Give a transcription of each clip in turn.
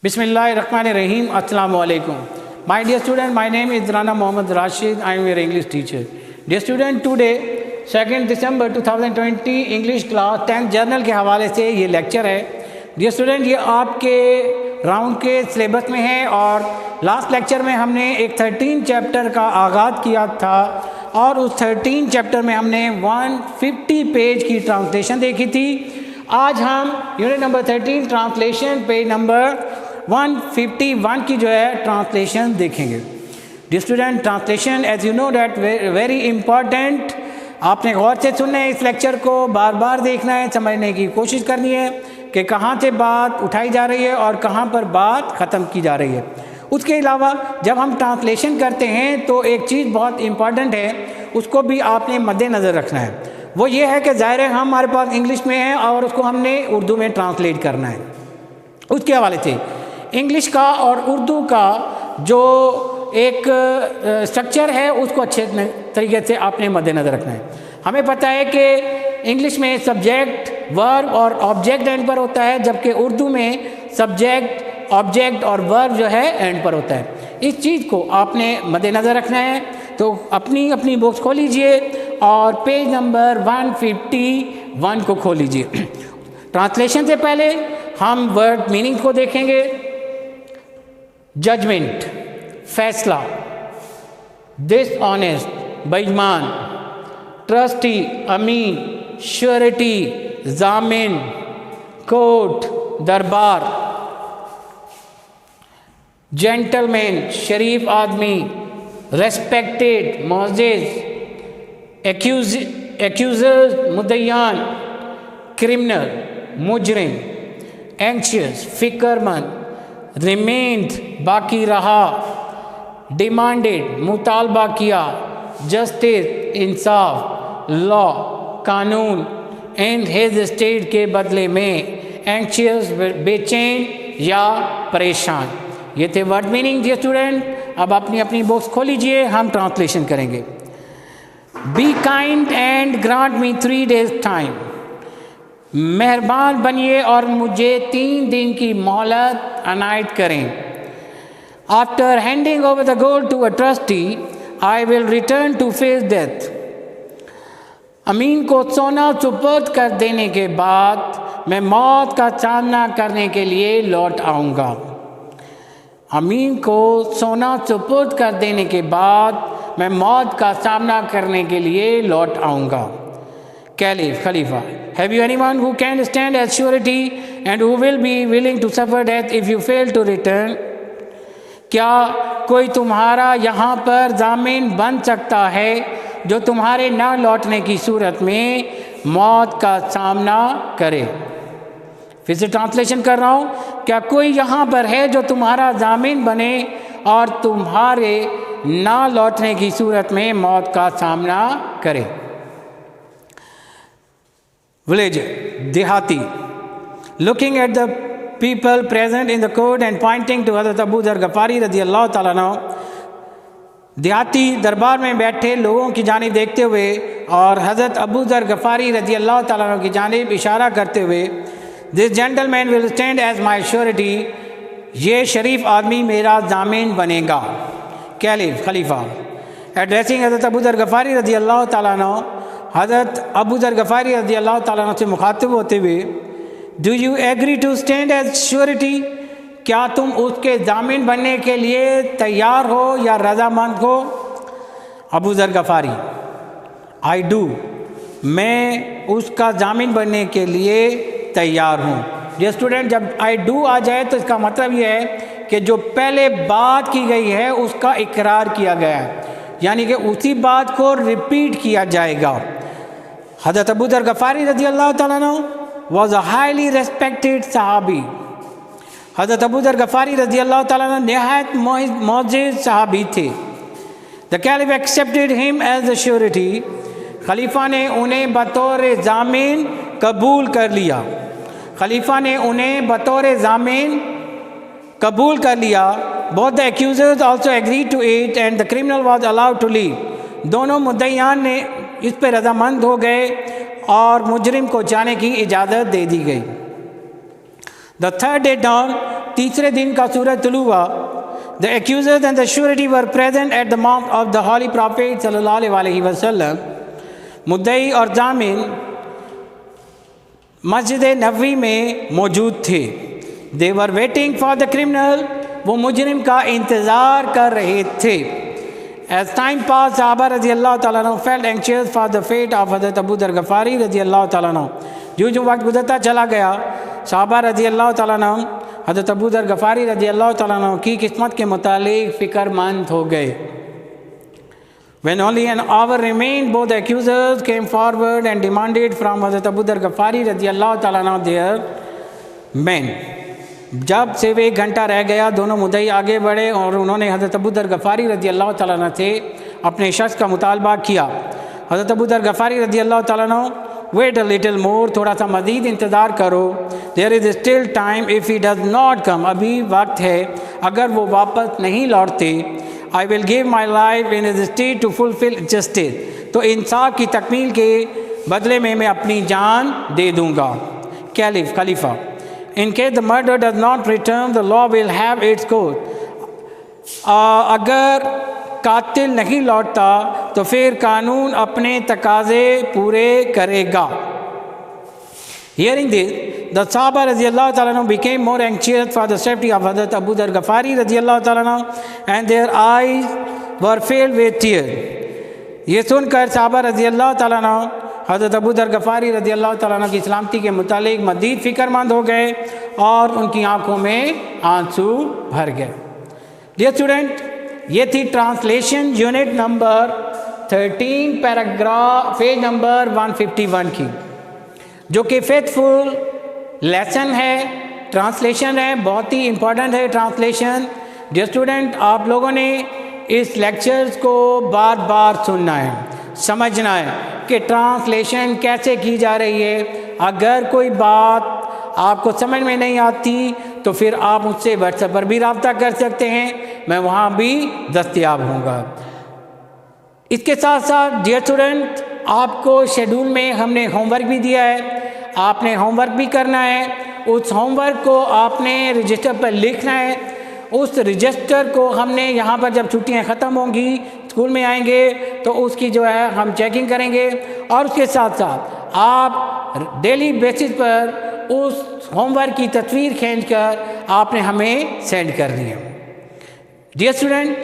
Bismillahirrahmanirrahim. Assalamu alaikum. My dear student, my name is Rana Mohammad Rashid. I am your English teacher. Dear student, today 2nd December 2020 English class 10th journal के हवाले से ये lecture है. Dear student, ये आपके round के syllabus में है और लास्ट लेक्चर में हमने एक 13 चैप्टर का आगाज़ किया था और उस 13 चैप्टर में हमने 150 पेज की ट्रांसलेशन देखी थी. आज हम unit number 13 translation page number 151 की जो है ट्रांसलेशन देखेंगे. Dear student, translation as you know that very important. आपने गौर से सुनना है, इस लेक्चर को बार बार देखना है, समझने की कोशिश करनी है कि कहाँ से बात उठाई जा रही है और कहाँ पर बात ख़त्म की जा रही है. उसके अलावा जब हम ट्रांसलेशन करते हैं तो एक चीज़ बहुत इम्पॉर्टेंट है, उसको भी आपने मद्देनज़र रखना है. वो ये है कि ज़ाहिर है हमारे पास इंग्लिश में है और उसको हमने उर्दू में ट्रांसलेट करना है. उसके हवाले से इंग्लिश का और उर्दू का जो एक स्ट्रक्चर है उसको अच्छे तरीके से आपने मद्देनज़र रखना है. हमें पता है कि इंग्लिश में सब्जेक्ट, वर्ब और ऑब्जेक्ट एंड पर होता है, जबकि उर्दू में सब्जेक्ट, ऑब्जेक्ट और वर्ब जो है एंड पर होता है. इस चीज़ को आपने मद्देनज़र रखना है. तो अपनी बुक्स खोल लीजिए और पेज नंबर 151 को खोल लीजिए. ट्रांसलेशन से पहले हम वर्ड मीनिंग को देखेंगे. जजमेंट, फैसला, डिसऑनेस्ट, बेईमान, ट्रस्टी, अमीन, श्योरिटी, जामिन, कोर्ट, दरबार, जेंटलमैन, शरीफ आदमी, रेस्पेक्टेड, मोअज़्ज़िज़, एक्यूज़र, मुद्दईयान, क्रिमिनल, मुजरिम, एंशियस, फिक्रमंद, रिमेन्ड, बाकी रहा, डिमांडेड, मुतालबा किया, जस्टिस, इंसाफ, लॉ, कानून, एंड हिज स्टेट के बदले में, एंशियस, बेचैन या परेशान. ये थे वर्ड मीनिंग. डियर स्टूडेंट, अब अपनी बुक्स खोल लीजिए, हम ट्रांसलेशन करेंगे. Be kind and grant me 3 days time. मेहरबान बनिए और मुझे 3 दिन की मोहलत अनायत करें. After handing over the gold to a trustee I will return to face death. अमीन को सोना सुपुर्द कर देने के बाद मैं मौत का सामना करने के लिए लौट आऊँगा. अमीन को सोना सुपुर्द कर देने के बाद मैं मौत का सामना करने के लिए लौट आऊँगा. Caliph, Khalifa, have you anyone who can stand as surety and who will be willing to suffer death if you fail to return? क्या कोई तुम्हारा यहाँ पर जामिन बन सकता है जो तुम्हारे न लौटने की सूरत में मौत का सामना करे? फिर से ट्रांसलेशन कर रहा हूँ. क्या कोई यहाँ पर है जो तुम्हारा जामिन बने और तुम्हारे ना लौटने की सूरत में मौत का सामना करे? Villager, Dehati, looking at the people present in the court and pointing to Hazrat Abu Dhar Ghafari radiyallahu ta'ala anhu. देहाती दरबार में बैठे लोगों की जानिब देखते हुए और हज़रत अबू ज़र गफ़ारी रज़ियल्लाहु ताला अन्हु की जानिब इशारा करते हुए, this gentleman will stand as my surety. ये शरीफ आदमी मेरा जामिन बनेगा. कैलिफ, खलीफा, एड्रेसिंग हज़रत अबू ज़र गफ़ारी रज़ियल्लाहु ताला अन्हु, हज़रत अबू ज़र गफ़ारी रज़ियल्लाहु ताला अन्हु से मुखातिब होते हुए, do you agree to stand as surety. क्या तुम उसके जामिन बनने के लिए तैयार हो या रजामंद हो? अबू ज़र गफ़ारी, आई डू, मैं उसका जामिन बनने के लिए तैयार हूँ. ये स्टूडेंट, जब आई डू आ जाए तो इसका मतलब ये है कि जो पहले बात की गई है उसका इकरार किया गया है, यानी कि उसी बात को रिपीट किया जाएगा. हज़रत अबू ज़र गफ़ारी रज़ियल्लाहु ताला अन्हु वॉज अ हाईली रेस्पेक्टेड सहाबी. हज़रत अबू ज़र गफ़ारी रज़ियल्लाहु ताला अन्हु नहायत मोअज़्ज़िज़ सहाबी थे. The caliph accepted him as a surety. खलीफा ने उन्हें बतौर जामिन कबूल कर लिया. खलीफा ने उन्हें बतौर जामिन कबूल कर लिया. Both the accusers also agree to it and the criminal was allowed to leave. दोनों मुद्दईयान ने इस पर रजामंद हो गए और मुजरिम को जाने की इजाज़त दे दी गई. The third day dawn, تیسرے دن کا سورج طلوع ہوا. The accusers and the surety were present at the mount of the holy prophet صلی اللہ علیہ وسلم. مدعی اور ضامن مسجد نبوی میں موجود تھے. They were waiting for the criminal. وہ مجرم کا انتظار کر رہے تھے. As time passed, صحابہ رضی اللہ تعالیٰ عنہ felt anxious for the fate of حضرت ابو ذر غفاری رضی اللہ تعالیٰ عنہ. جو وقت گزرتا چلا گیا صحابہ رضی اللہ تعالیٰ عنہ حضرت ابو ذر غفاری رضی اللہ تعالیٰ عنہ کی قسمت کے متعلق فکر مند ہو گئے. When only an hour remained, both the accusers came forward and demanded from حضرت ابو ذر غفاری رضی اللہ تعالیٰ عنہ their men. جب صرف ایک گھنٹہ رہ گیا دونوں مدعی آگے بڑھے اور انہوں نے حضرت ابو ذر غفاری رضی اللہ تعالیٰ عنہ سے اپنے شخص کا مطالبہ کیا. حضرت ابو ذر غفاری رضی اللہ تعالیٰ عنہ wait a little more, تھوڑا سا مزید انتظار کرو. there is still time if he does not come, ابھی وقت ہے اگر وہ واپس نہیں لوٹتے. I will give my life in his stead to fulfill justice, تو انصاف کی تکمیل کے بدلے میں اپنی جان دے دوں گا. خلیفہ in case the murderer does not return, the law will have its course. اگر قاتل نہیں لوٹتا تو پھر قانون اپنے تقاضے پورے کرے گا. Hearing this, the Sahaba رضی اللہ تعالیٰ عنہ became more anxious for the safety of حضرت ابو ذر غفاری رضی اللہ تعالیٰ عنہ and their eyes were filled with tears. یہ سن کر صحابہ رضی اللہ تعالیٰ عنہ حضرت ابو ذر غفاری رضی اللہ تعالیٰ عنہ کی سلامتی کے متعلق مزید فکر مند ہو گئے اور ان کی آنکھوں میں آنسو بھر گئے. ڈیئر اسٹوڈنٹ، یہ تھی translation unit number 13 paragraph page number 151 کی، جو کہ فیتھ فل لیسن ہے، ٹرانسلیشن ہے، بہت ہی امپورٹنٹ ہے ٹرانسلیشن. ڈیئر اسٹوڈنٹ، آپ لوگوں نے اس لیکچرز کو بار بار سننا ہے، سمجھنا ہے کہ ٹرانسلیشن کیسے کی جا رہی ہے. اگر کوئی بات آپ کو سمجھ میں نہیں آتی تو پھر آپ مجھ سے واٹس ایپ پر بھی رابطہ کر سکتے ہیں، میں وہاں بھی دستیاب ہوں گا. اس کے ساتھ ساتھ ڈیئر اسٹوڈنٹ، آپ کو شیڈول میں ہم نے ہوم ورک بھی دیا ہے، آپ نے ہوم ورک بھی کرنا ہے. اس ہوم ورک کو آپ نے رجسٹر پر لکھنا ہے. اس رجسٹر کو ہم نے یہاں پر جب چھٹیاں ختم ہوں گی اسکول میں آئیں گے تو اس کی جو ہے ہم چیکنگ کریں گے، اور اس کے ساتھ ساتھ آپ ڈیلی بیسس پر اس ہوم ورک کی تصویر کھینچ کر آپ نے ہمیں سینڈ کر دی ہے. ڈیئر اسٹوڈنٹ،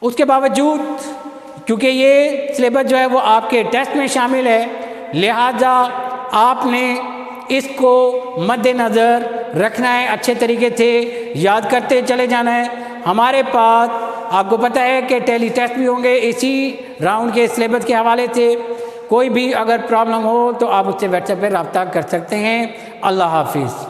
اس کے باوجود کیونکہ یہ سلیبس جو ہے وہ آپ کے ٹیسٹ میں شامل ہے، لہذا آپ نے اس کو مد نظر رکھنا ہے، اچھے طریقے سے یاد کرتے چلے جانا ہے. ہمارے پاس آپ کو پتہ ہے کہ ٹیلی ٹیسٹ بھی ہوں گے اسی راؤنڈ کے سلیبس کے حوالے سے. کوئی بھی اگر پرابلم ہو تو آپ اس سے واٹس ایپ پہ رابطہ کر سکتے ہیں. اللہ حافظ.